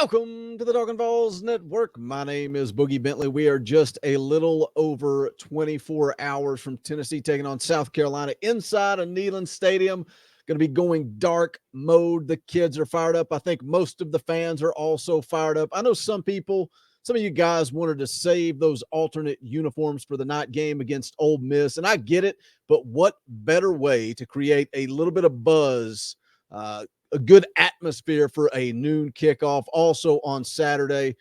Welcome to the Talkin VAWLS Network. My name is Boogie Bentley. We are just a little over 24 hours from Tennessee taking on South Carolina inside a Neyland Stadium. Going to be going dark mode. The kids are fired up. I think most of the fans are also fired up. I know some of you guys wanted to save those alternate uniforms for the night game against Ole Miss, and I get it, but what better way to create a little bit of buzz, a good atmosphere for a noon kickoff. Also on Saturday,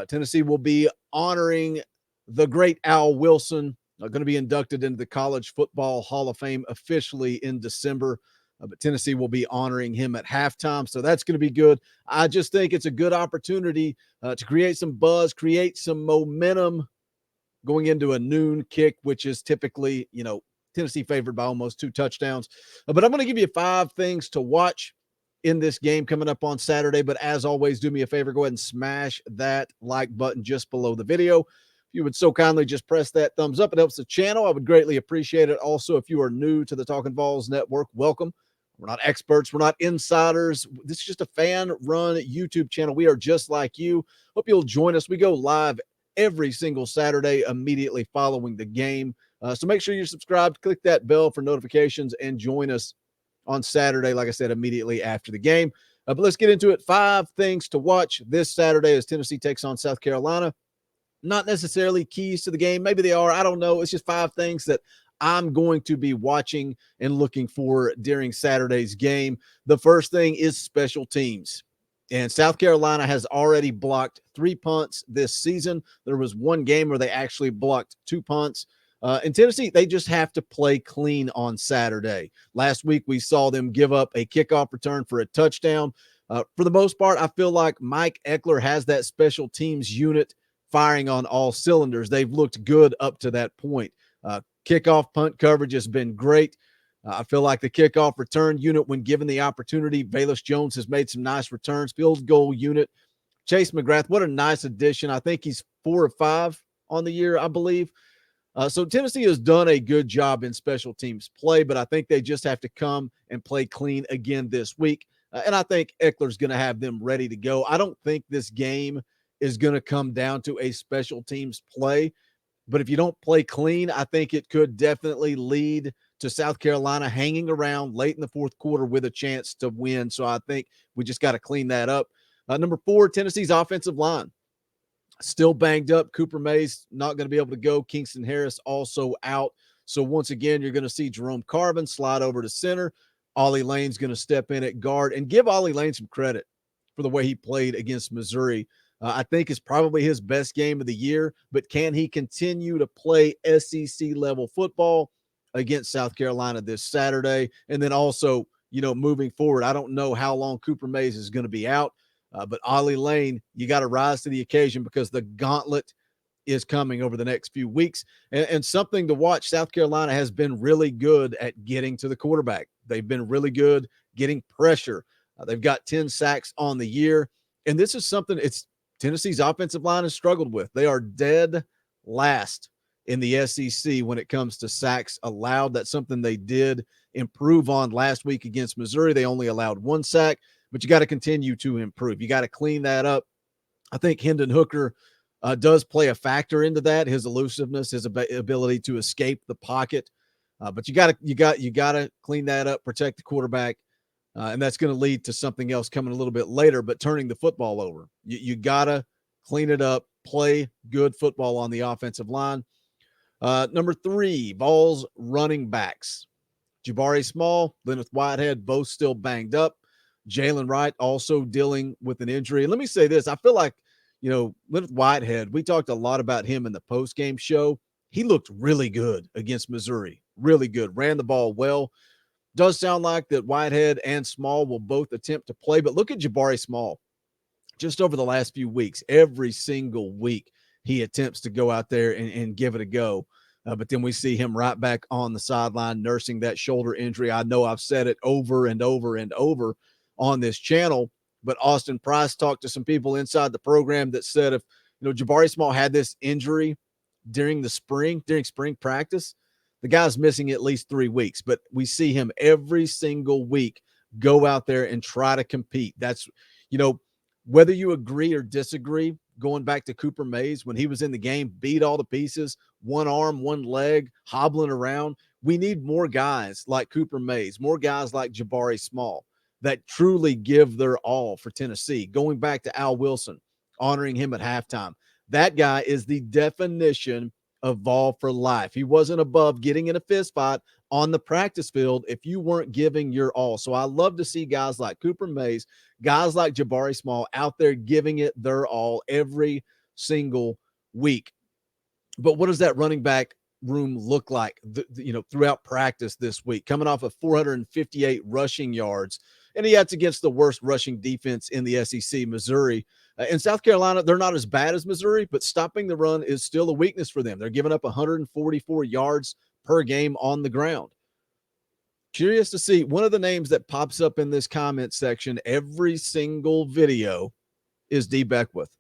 Tennessee will be honoring the great Al Wilson, going to be inducted into the College Football Hall of Fame officially in December. But Tennessee will be honoring him at halftime. So that's going to be good. I just think it's a good opportunity to create some buzz, create some momentum going into a noon kick, which is typically, Tennessee favored by almost 2 touchdowns. But I'm going to give you 5 things to watch in this game coming up on Saturday. But as always, do me a favor, go ahead and smash that like button just below the video. If you would so kindly just press that thumbs up, it helps the channel. I would greatly appreciate it. Also, if you are new to the Talkin VAWLS Network, welcome. We're not experts. We're not insiders. This is just a fan-run YouTube channel. We are just like you. Hope you'll join us. We go live every single Saturday immediately following the game. So make sure you're subscribed. Click that bell for notifications and join us on Saturday, like I said, immediately after the game. But let's get into it. 5 things to watch this Saturday as Tennessee takes on South Carolina. Not necessarily keys to the game. Maybe they are. I don't know. It's just 5 things that I'm going to be watching and looking for during Saturday's game. The first thing is special teams. And South Carolina has already blocked 3 punts this season. There was one game where they actually blocked 2 punts. In Tennessee, they just have to play clean on Saturday. Last week, we saw them give up a kickoff return for a touchdown. For the most part, I feel like Mike Eckler has that special teams unit firing on all cylinders. They've looked good up to that point. Kickoff punt coverage has been great. I feel like the kickoff return unit, when given the opportunity, Velus Jones has made some nice returns. Field goal unit, Chase McGrath, what a nice addition. I think he's 4 or 5 on the year, I believe. So Tennessee has done a good job in special teams play, but I think they just have to come and play clean again this week. And I think Eckler's going to have them ready to go. I don't think this game is going to come down to a special teams play. But if you don't play clean, I think it could definitely lead to South Carolina hanging around late in the fourth quarter with a chance to win. So I think we just got to clean that up. Number 4, Tennessee's offensive line. Still banged up. Cooper Mays not going to be able to go. Kingston Harris also out. So once again, you're going to see Jerome Carvin slide over to center. Ollie Lane's going to step in at guard, and give Ollie Lane some credit for the way he played against Missouri. I think it's probably his best game of the year, but can he continue to play SEC level football against South Carolina this Saturday? And then also, moving forward, I don't know how long Cooper Mays is going to be out. But Ollie Lane, you got to rise to the occasion because the gauntlet is coming over the next few weeks. And something to watch, South Carolina has been really good at getting to the quarterback. They've been really good getting pressure. They've got 10 sacks on the year. And this is something Tennessee's offensive line has struggled with. They are dead last in the SEC when it comes to sacks allowed. That's something they did improve on last week against Missouri. They only allowed 1 sack. But you got to continue to improve. You got to clean that up. I think Hendon Hooker does play a factor into that. His elusiveness, his ability to escape the pocket. But you got to clean that up, protect the quarterback, and that's going to lead to something else coming a little bit later. But turning the football over, you got to clean it up, play good football on the offensive line. Number 3, VAWLS running backs. Jabari Small, Leonard Whitehead, both still banged up. Jaylen Wright also dealing with an injury. And let me say this. I feel like, Leonard Whitehead, we talked a lot about him in the post-game show. He looked really good against Missouri. Really good. Ran the ball well. Does sound like that Whitehead and Small will both attempt to play. But look at Jabari Small. Just over the last few weeks, every single week, he attempts to go out there and give it a go. But then we see him right back on the sideline nursing that shoulder injury. I know I've said it over and over and over on this channel, but Austin Price talked to some people inside the program that said if Jabari Small had this injury during spring practice, the guy's missing at least 3 weeks. But we see him every single week go out there and try to compete. That's Whether you agree or disagree, going back to Cooper Mays, when he was in the game, beat all the pieces, one arm, one leg, hobbling around. We need more guys like Cooper Mays, more guys like Jabari Small that truly give their all for Tennessee. Going back to Al Wilson, honoring him at halftime. That guy is the definition of Vol for life. He wasn't above getting in a fist fight on the practice field if you weren't giving your all. So I love to see guys like Cooper Mays, guys like Jabari Small out there giving it their all every single week. But what does that running back room look like, throughout practice this week? Coming off of 458 rushing yards, and that's against the worst rushing defense in the SEC, Missouri. In South Carolina, they're not as bad as Missouri, but stopping the run is still a weakness for them. They're giving up 144 yards per game on the ground. Curious to see, one of the names that pops up in this comment section every single video is D. Beckwith.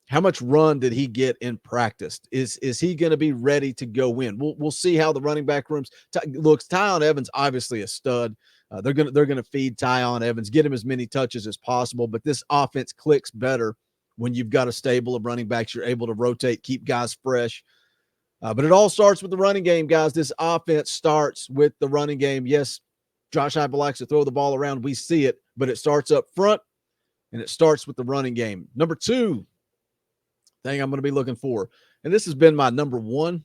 How much run did he get in practice? Is he going to be ready to go in? We'll see how the running back rooms looks. Tyon Evans, obviously a stud. They're gonna feed Tyon Evans, get him as many touches as possible. But this offense clicks better when you've got a stable of running backs. You're able to rotate, keep guys fresh. But it all starts with the running game, guys. This offense starts with the running game. Yes, Josh Heupel likes to throw the ball around. We see it, but it starts up front, and it starts with the running game. Number two thing I'm going to be looking for, and this has been my number one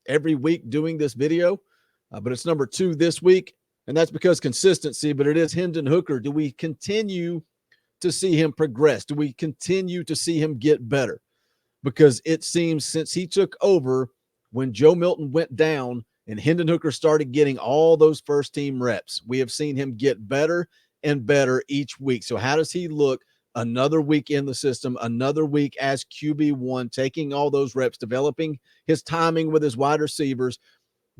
every week doing this video, but it's number two this week, and that's because consistency, but it is Hendon Hooker. Do we continue to see him progress? Do we continue to see him get better? Because it seems since he took over, when Joe Milton went down and Hendon Hooker started getting all those first-team reps, we have seen him get better and better each week. So how does he look another week in the system, another week as QB1, taking all those reps, developing his timing with his wide receivers,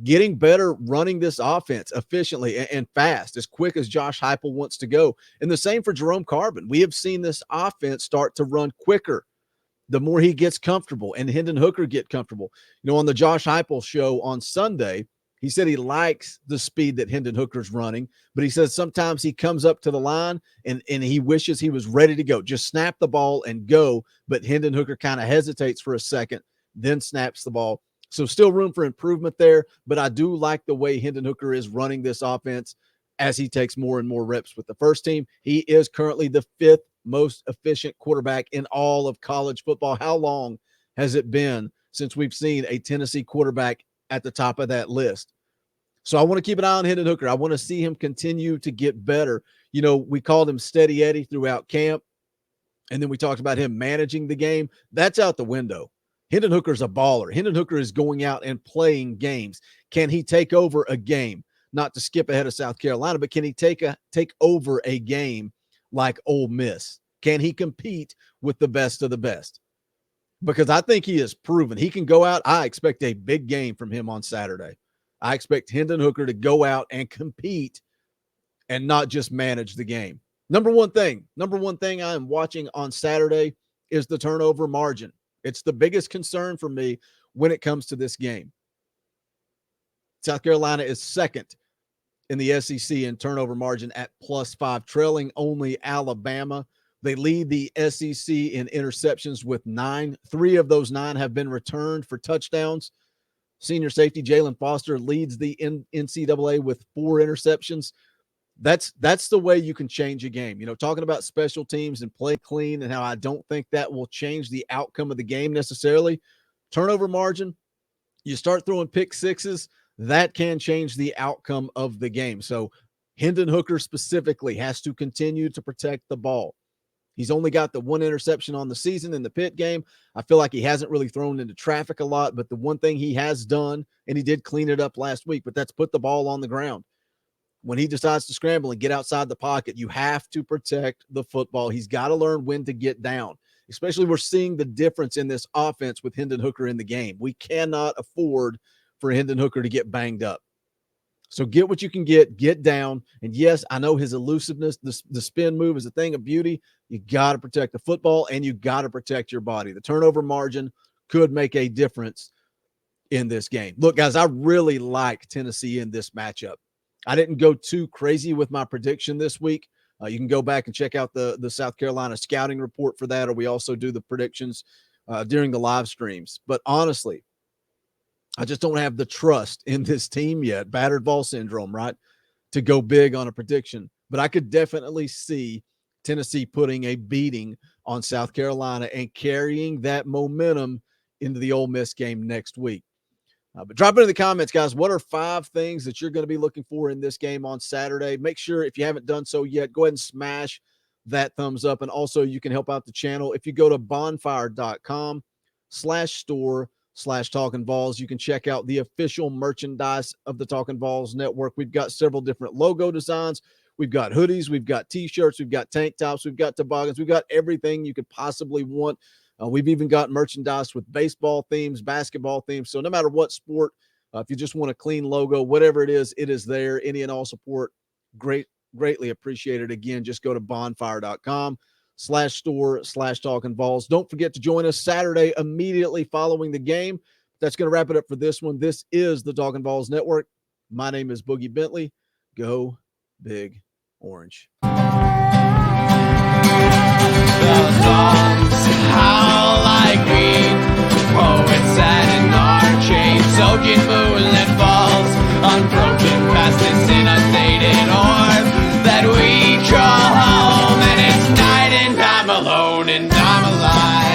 getting better, running this offense efficiently and fast, as quick as Josh Heupel wants to go? And the same for Jerome Carbon. We have seen this offense start to run quicker the more he gets comfortable, and Hendon Hooker get comfortable. On the Josh Heupel show on Sunday, he said he likes the speed that Hendon Hooker's running, but he says sometimes he comes up to the line and he wishes he was ready to go. Just snap the ball and go, but Hendon Hooker kind of hesitates for a second, then snaps the ball. So still room for improvement there, but I do like the way Hendon Hooker is running this offense as he takes more and more reps with the first team. He is currently the fifth most efficient quarterback in all of college football. How long has it been since we've seen a Tennessee quarterback at the top of that list? So I want to keep an eye on Hendon Hooker. I want to see him continue to get better. We called him Steady Eddie throughout camp, and then we talked about him managing the game. That's out the window. Hendon Hooker's a baller. Hendon Hooker is going out and playing games. Can he take over a game? Not to skip ahead of South Carolina, but can he take over a game like Ole Miss? Can he compete with the best of the best? Because I think he has proven he can go out. I expect a big game from him on Saturday. I expect Hendon Hooker to go out and compete and not just manage the game. Number one thing I am watching on Saturday is the turnover margin. It's the biggest concern for me when it comes to this game. South Carolina is second in the SEC in turnover margin at +5, trailing only Alabama. They lead the SEC in interceptions with 9. 3 of those 9 have been returned for touchdowns. Senior safety Jalen Foster leads the NCAA with 4 interceptions. That's the way you can change a game. Talking about special teams and play clean and how I don't think that will change the outcome of the game necessarily. Turnover margin, you start throwing pick sixes, that can change the outcome of the game. So Hendon Hooker specifically has to continue to protect the ball. He's only got the 1 interception on the season in the Pitt game. I feel like he hasn't really thrown into traffic a lot, but the one thing he has done, and he did clean it up last week, but that's put the ball on the ground. When he decides to scramble and get outside the pocket, you have to protect the football. He's got to learn when to get down, especially we're seeing the difference in this offense with Hendon Hooker in the game. We cannot afford for Hendon Hooker to get banged up. So get what you can get down. And yes, I know his elusiveness, the spin move is a thing of beauty. You got to protect the football and you got to protect your body. The turnover margin could make a difference in this game. Look, guys, I really like Tennessee in this matchup. I didn't go too crazy with my prediction this week. You can go back and check out the South Carolina scouting report for that, or we also do the predictions during the live streams. But honestly, I just don't have the trust in this team yet, battered ball syndrome, right, to go big on a prediction. But I could definitely see Tennessee putting a beating on South Carolina and carrying that momentum into the Ole Miss game next week. But drop it in the comments, guys. What are 5 things that you're going to be looking for in this game on Saturday? Make sure, if you haven't done so yet, go ahead and smash that thumbs up. And also, you can help out the channel. If you go to bonfire.com/store/Talkin VAWLS, you can check out the official merchandise of the Talkin VAWLS Network. We've got several different logo designs. We've got hoodies. We've got T-shirts. We've got tank tops. We've got toboggans. We've got everything you could possibly want. We've even got merchandise with baseball themes, basketball themes. So no matter what sport, if you just want a clean logo, whatever it is there. Any and all support, greatly appreciated. Again, just go to bonfire.com/store/Talkin VAWLS. Don't forget to join us Saturday immediately following the game. That's going to wrap it up for this one. This is the Talkin VAWLS Network. My name is Boogie Bentley. Go Big Orange. How like me, poets sat in our chains, soaking moonlit falls, unbroken past this inundated orb that we draw home, and it's night and I'm alone and I'm alive.